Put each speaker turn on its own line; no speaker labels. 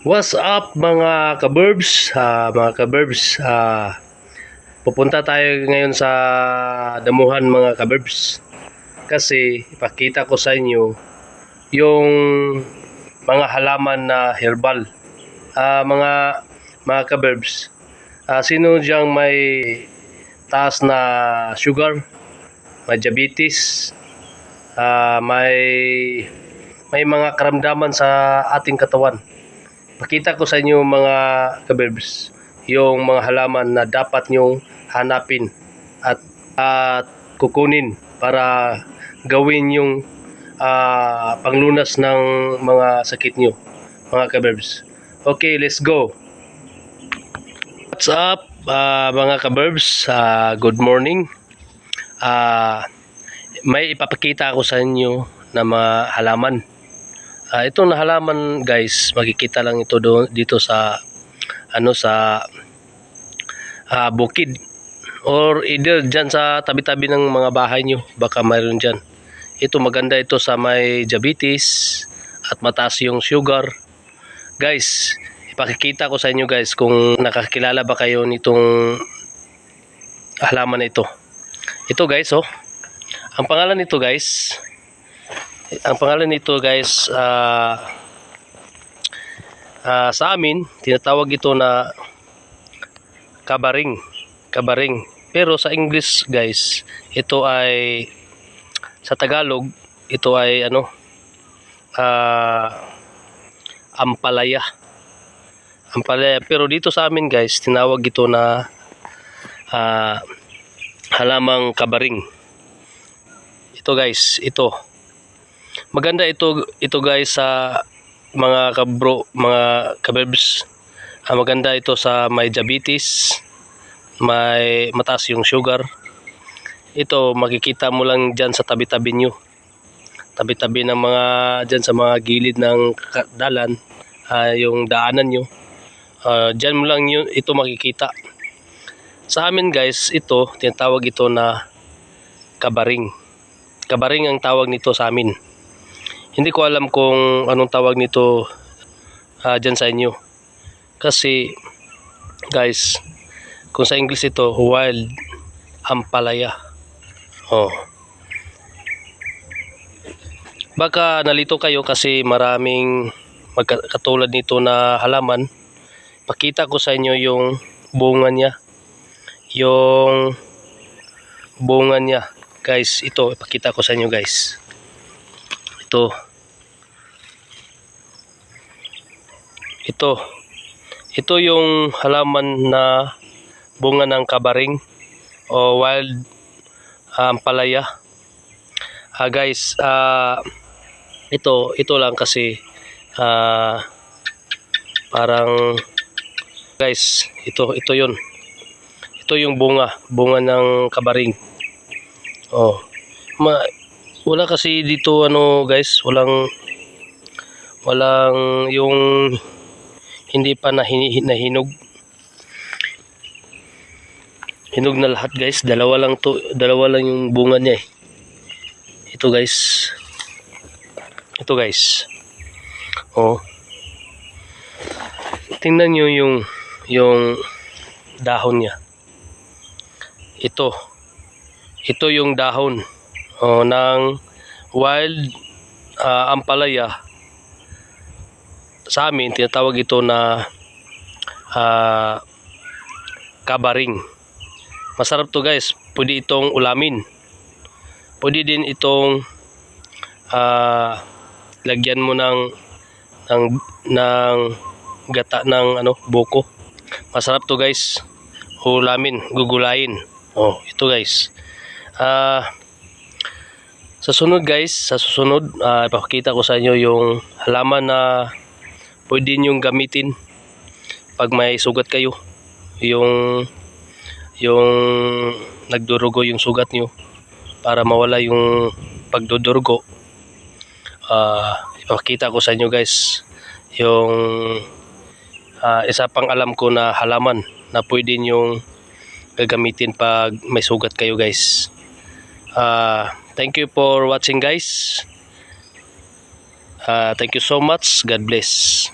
What's up mga kaburbs? Pupunta tayo ngayon sa damuhan mga kaburbs. Kasi ipakita ko sa inyo yung mga halaman na herbal. Mga kaburbs, sino diyang may taas na sugar, may diabetes, may mga karamdaman sa ating katawan. Pakita ko sa inyo mga kaberbs yung mga halaman na dapat nyong hanapin at kukunin para gawin yung panglunas ng mga sakit nyo mga kaberbs. Okay, let's go. What's up mga kaberbs? Good morning. May ipapakita ako sa inyo na mga halaman. Itong halaman guys, makikita lang ito dito sa bukid or either dyan sa tabi-tabi ng mga bahay nyo, baka mayroon dyan. Ito maganda ito sa may diabetes at mataas yung sugar. Guys, ipakikita ko sa inyo guys kung nakakilala ba kayo nitong halaman na ito. Ito guys, ang pangalan nito guys, sa amin tinatawag ito na kabaring. Pero sa English guys, ito ay sa Tagalog, ito ay ampalaya. Pero dito sa amin guys, tinawag ito na halamang kabaring. Ito guys, ito maganda ito guys sa mga kaberbs. Maganda ito sa may diabetes, may mataas yung sugar. Ito makikita mo lang dyan sa tabi-tabi nyo, tabi-tabi ng mga dyan sa mga gilid ng dalan, yung daanan nyo, dyan mo lang ito makikita. Sa amin guys, ito tinatawag ito na kabaring ang tawag nito sa amin. Hindi ko alam kung anong tawag nito dyan sa inyo. Kasi guys, kung sa English ito, wild ampalaya. Baka nalito kayo kasi maraming katulad nito na halaman. Pakita ko sa inyo yung bunga niya. Guys, ito ipakita ko sa inyo guys. Ito yung halaman na bunga ng kabaring o wild ampalaya. Guys, ito lang kasi parang guys, ito yun. Ito yung bunga ng kabaring. Wala kasi dito guys, walang yung hindi pa nahinog. Hinog na lahat guys, dalawa lang yung bunga niya Ito guys. Tingnan nyo yung dahon niya. Ito yung dahon ng wild ampalaya. Sa amin tinatawag ito na kabaring. Masarap to guys, pwede itong ulamin, pwede din itong lagyan mo ng gata ng buko. Masarap to guys, ulamin, gugulayin. Ito guys. Sa susunod ipakita ko sa inyo yung halaman na pwede nyong gamitin pag may sugat kayo, yung nagdurugo yung sugat nyo, para mawala yung pagdudurugo. Ipakita ko sa inyo guys yung isa pang alam ko na halaman na pwede nyong gagamitin pag may sugat kayo guys. Thank you for watching guys. Thank you so much. God bless.